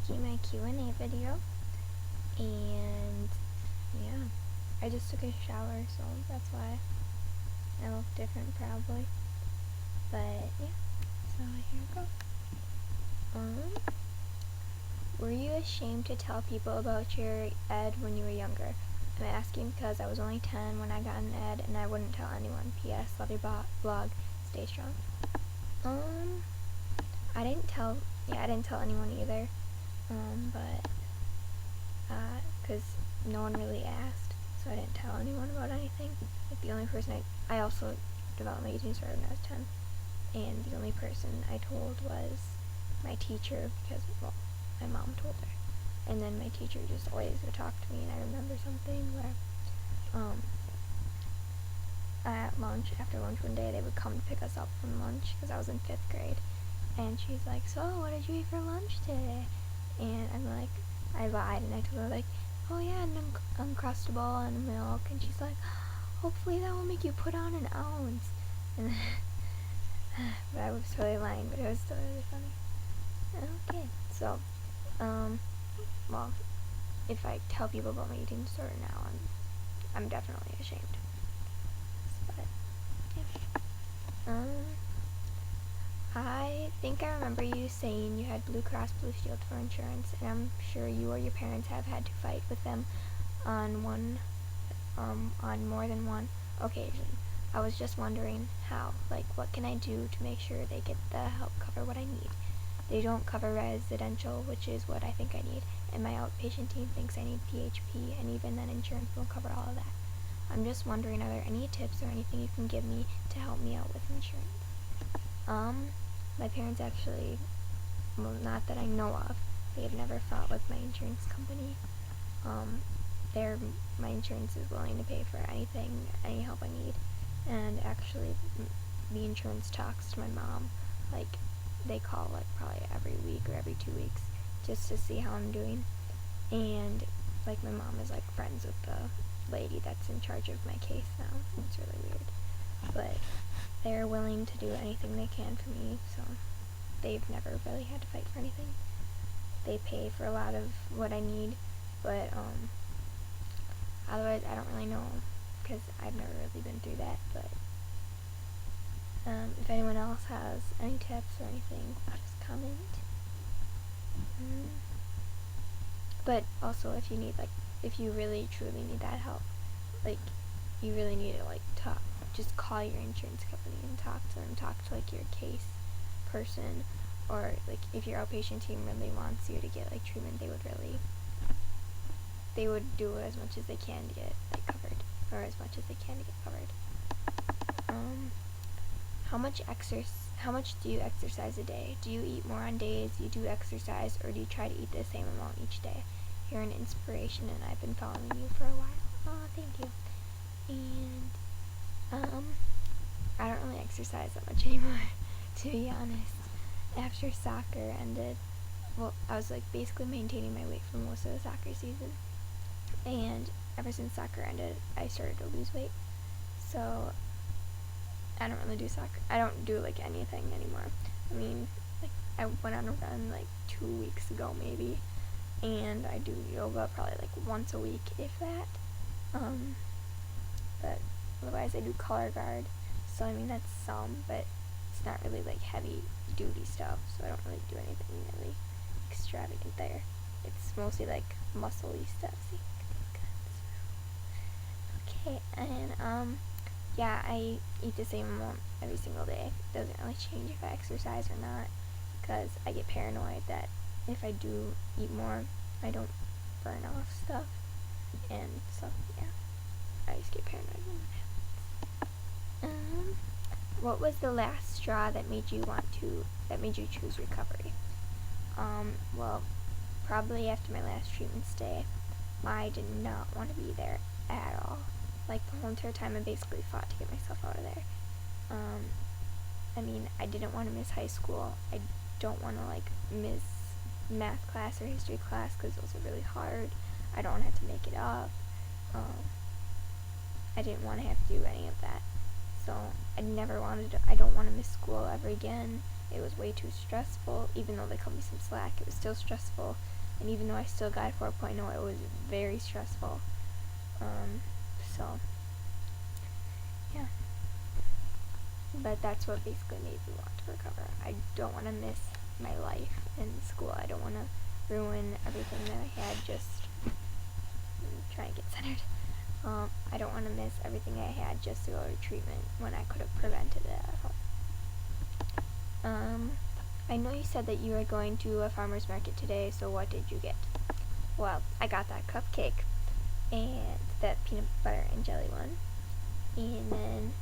making my Q&A video, and yeah, I just took a shower, so that's why I look different probably, but yeah, so here we go. Were you ashamed to tell people about your ed when you were younger? I'm asking because I was only 10 when I got an ed, and I wouldn't tell anyone. P.S. Love your blog. Stay strong. I didn't tell anyone either, but, because no one really asked, so I didn't tell anyone about anything. Like, the only person I also developed my eating disorder when I was 10, and the only person I told was my teacher, because, well, my mom told her. And then my teacher just always would talk to me, and I remember something where, at lunch, after lunch one day, they would come to pick us up from lunch, because I was in 5th grade, and she's like, so, what did you eat for lunch today? And I'm like, I lied, and I told her, like, oh yeah, an Uncrustable and milk, and she's like, hopefully that will make you put on an ounce, and but I was totally lying, but it was still really funny. Okay, so, well, if I tell people about my eating disorder now, I'm definitely ashamed. But yeah. I think I remember you saying you had Blue Cross Blue Shield for insurance, and I'm sure you or your parents have had to fight with them on more than one occasion. I was just wondering how, like, what can I do to make sure they get the help cover what I need? They don't cover residential, which is what I think I need, and my outpatient team thinks I need PHP, and even then insurance won't cover all of that. I'm just wondering, are there any tips or anything you can give me to help me out with insurance? My parents actually, well, not that I know of, they have never fought with my insurance company. My insurance is willing to pay for anything, any help I need, and actually, the insurance talks to my mom, like, they call, like, probably every week or every 2 weeks, just to see how I'm doing, and, like, my mom is, like, friends with the lady that's in charge of my case now. It's really weird, but they're willing to do anything they can for me, so they've never really had to fight for anything. They pay for a lot of what I need, but otherwise I don't really know, because I've never really been through that. But if anyone else has any tips or anything, just comment. But also, if you need, like, if you really truly need that help, like, you really need to, like, talk, just call your insurance company and talk to them, talk to, like, your case person, or, like, if your outpatient team really wants you to get, like, treatment, they would do as much as they can to get it, like, covered, or as much as they can to get covered. How much do you exercise a day? Do you eat more on days you do exercise, or do you try to eat the same amount each day? You're an inspiration, and I've been following you for a while. Oh, thank you. And, I don't really exercise that much anymore, to be honest. After soccer ended, well, I was, like, basically maintaining my weight for most of the soccer season, and ever since soccer ended, I started to lose weight, so I don't really do soccer. I don't do, like, anything anymore. I mean, like, I went on a run, like, 2 weeks ago, maybe, and I do yoga probably, like, once a week, if that, but otherwise I do color guard, so, I mean, that's some, but it's not really, like, heavy duty stuff, so I don't really do anything really extravagant there. It's mostly, like, muscle-y stuff. See? Okay, and, yeah, I eat the same amount every single day. It doesn't really change if I exercise or not, because I get paranoid that if I do eat more, I don't burn off stuff, and so, yeah, I just get paranoid when that happens. What was the last straw that made you choose recovery? Well, probably after my last treatment stay, I did not want to be there at all. Like, the whole entire time I basically fought to get myself out of there. I mean, I didn't want to miss high school. I don't want to, like, miss math class or history class, because those are really hard. I don't want to have to make it up. I didn't want to have to do any of that. So, I don't want to miss school ever again. It was way too stressful. Even though they cut me some slack, it was still stressful. and even though I still got a 4.0, it was very stressful. So yeah, but that's what basically made me want to recover. I don't want to miss my life in school. I don't want to ruin everything that I had just try and get centered. I don't want to miss everything I had just to go to treatment when I could have prevented it at home. I know you said that you were going to a farmer's market today, so what did you get? Well, I got that cupcake and that peanut butter and jelly one, and then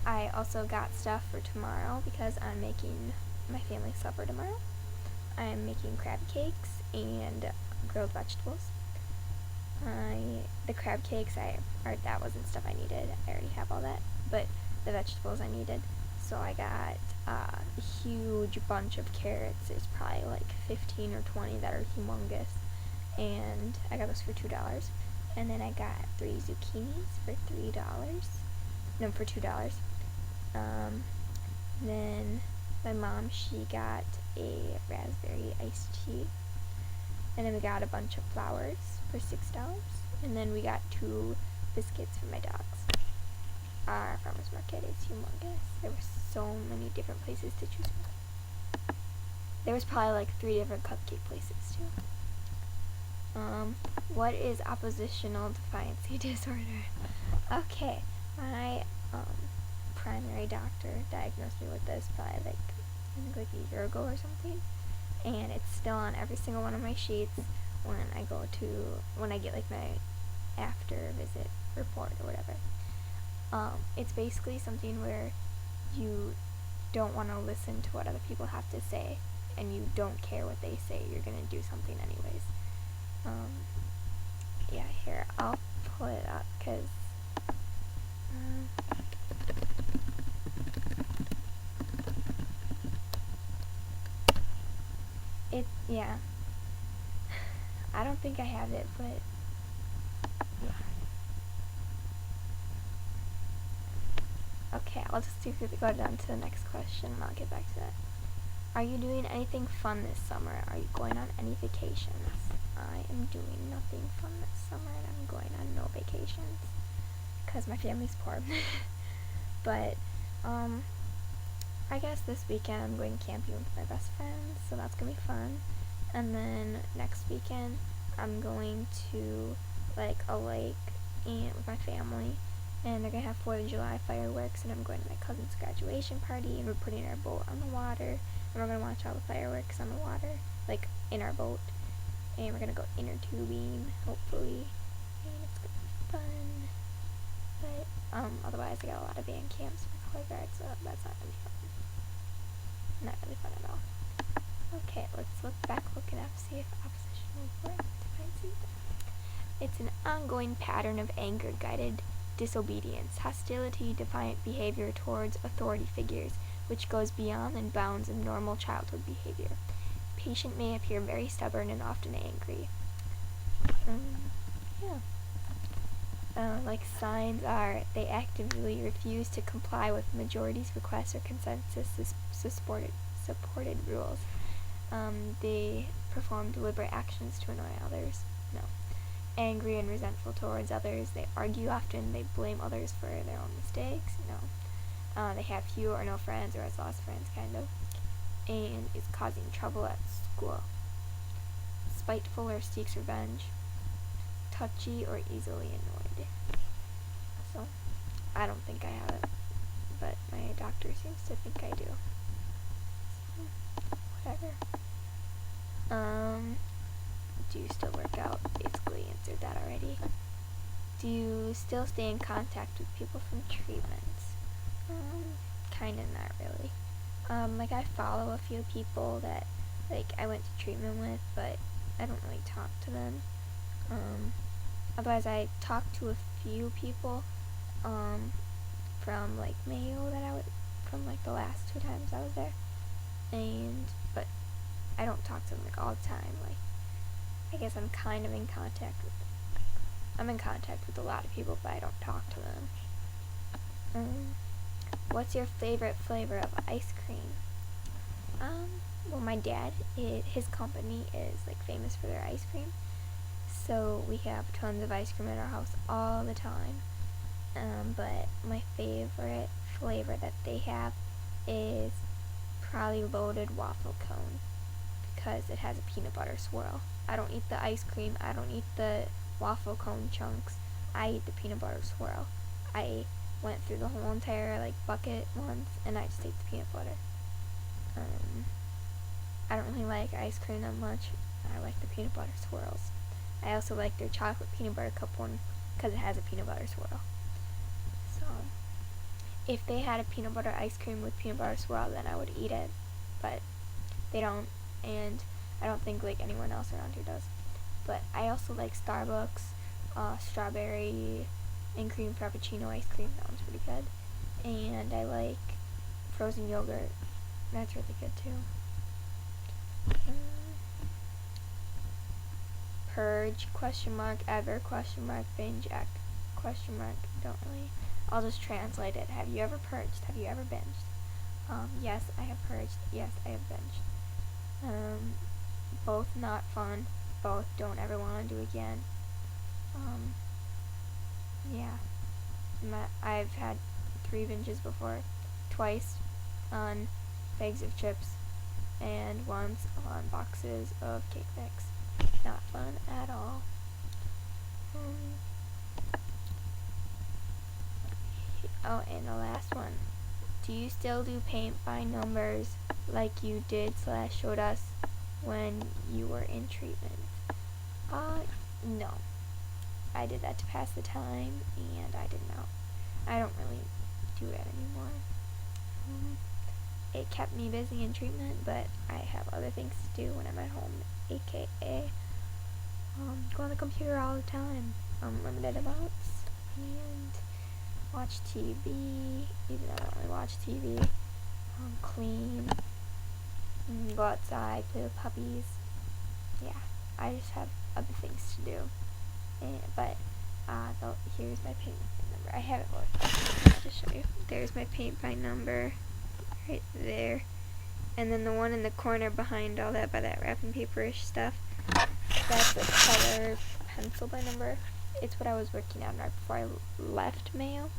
I also got stuff for tomorrow because I'm making my family supper tomorrow. I'm making crab cakes and grilled vegetables. The crab cakes, that wasn't stuff I needed. I already have all that. But the vegetables I needed. So I got a huge bunch of carrots. There's probably like 15 or 20 that are humongous. And I got those for $2. And then I got 3 zucchinis for $3. No, for $2. Then my mom, she got a raspberry iced tea. And then we got a bunch of flowers for $6. And then we got 2 biscuits for my dogs. Our farmer's market is humongous. There were so many different places to choose from. There was probably like 3 different cupcake places too. What is oppositional defiancy disorder? Okay, my primary doctor diagnosed me with this probably like a year ago or something, and it's still on every single one of my sheets when I get like my after visit report or whatever. It's basically something where you don't want to listen to what other people have to say, and you don't care what they say. You're gonna do something anyways. Yeah, here, I'll pull it up, because yeah, I don't think I have it, but yeah. Okay, I'll just go down to the next question and I'll get back to that. Are you doing anything fun this summer? Are you going on any vacations? I am doing nothing fun this summer, and I'm going on no vacations because my family's poor. But I guess this weekend I'm going camping with my best friends, so that's gonna be fun. And then next weekend I'm going to like a lake and with my family, and they're gonna have 4th of July fireworks, and I'm going to my cousin's graduation party, and we're putting our boat on the water, and we're gonna watch all the fireworks on the water, like in our boat, and we're gonna go inner tubing, hopefully, and it's gonna be fun. But otherwise I got a lot of band camps for color guard, so that's not gonna be fun. Not really fun at all. Okay, let's look up, see if oppositional defiancy. It's an ongoing pattern of anger-guided disobedience, hostility, defiant behavior towards authority figures, which goes beyond the bounds of normal childhood behavior. The patient may appear very stubborn and often angry. Like signs are, they actively refuse to comply with majority's requests or consensus supported rules. They perform deliberate actions to annoy others. No. Angry and resentful towards others. They argue often. They blame others for their own mistakes. No. They have few or no friends, or has lost friends, kind of. And is causing trouble at school. Spiteful or seeks revenge. Touchy or easily annoyed. So, I don't think I have it, but my doctor seems to think I do. So, whatever. Do you still work out? Basically answered that already. Do you still stay in contact with people from treatments? Kinda not really. Like I follow a few people that like I went to treatment with, but I don't really talk to them. Otherwise I talked to a few people from like Mayo from like the last 2 times I was there, but I don't talk to them like all the time. Like I guess I'm kind of in contact with a lot of people, but I don't talk to them. What's your favorite flavor of ice cream? well, my dad, his company is like famous for their ice cream. So we have tons of ice cream in our house all the time. But my favorite flavor that they have is probably loaded waffle cone because it has a peanut butter swirl. I don't eat the ice cream. I don't eat the waffle cone chunks. I eat the peanut butter swirl. I went through the whole entire like bucket once, and I just ate the peanut butter. I don't really like ice cream that much. I like the peanut butter swirls. I also like their chocolate peanut butter cup one because it has a peanut butter swirl. So, if they had a peanut butter ice cream with peanut butter swirl, then I would eat it. But they don't, and I don't think like anyone else around here does. But I also like Starbucks strawberry and cream frappuccino ice cream. That one's pretty good. And I like frozen yogurt. That's really good too. Purge, question mark, ever, question mark, binge, question mark, don't really. I'll just translate it. Have you ever purged? Have you ever binged? Yes, I have purged. Yes, I have binged. Both not fun. Both don't ever want to do again. Yeah. I've had 3 binges before. Twice on bags of chips and once on boxes of cake mix. Not fun at all. Oh, and the last one. Do you still do paint by numbers like you did / showed us when you were in treatment? No. I did that to pass the time, and I did not. I don't really do it anymore. It kept me busy in treatment, but I have other things to do when I'm at home, aka go on the computer all the time, unlimited amounts, and watch TV, even though I don't really watch TV, clean, go outside, play with puppies. Yeah, I just have other things to do. But here's my paint by number. I have it. I'll just show you. There's my paint by number right there. And then the one in the corner behind all that by that wrapping paperish stuff, that's a color pencil by number. It's what I was working on right before I left Mayo.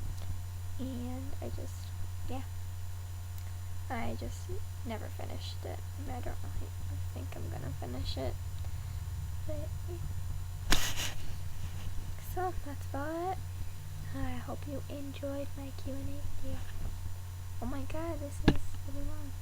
And I just never finished it. And I don't really think I'm gonna finish it. But yeah. So that's about it. I hope you enjoyed my Q&A video. Oh my god, this is really long.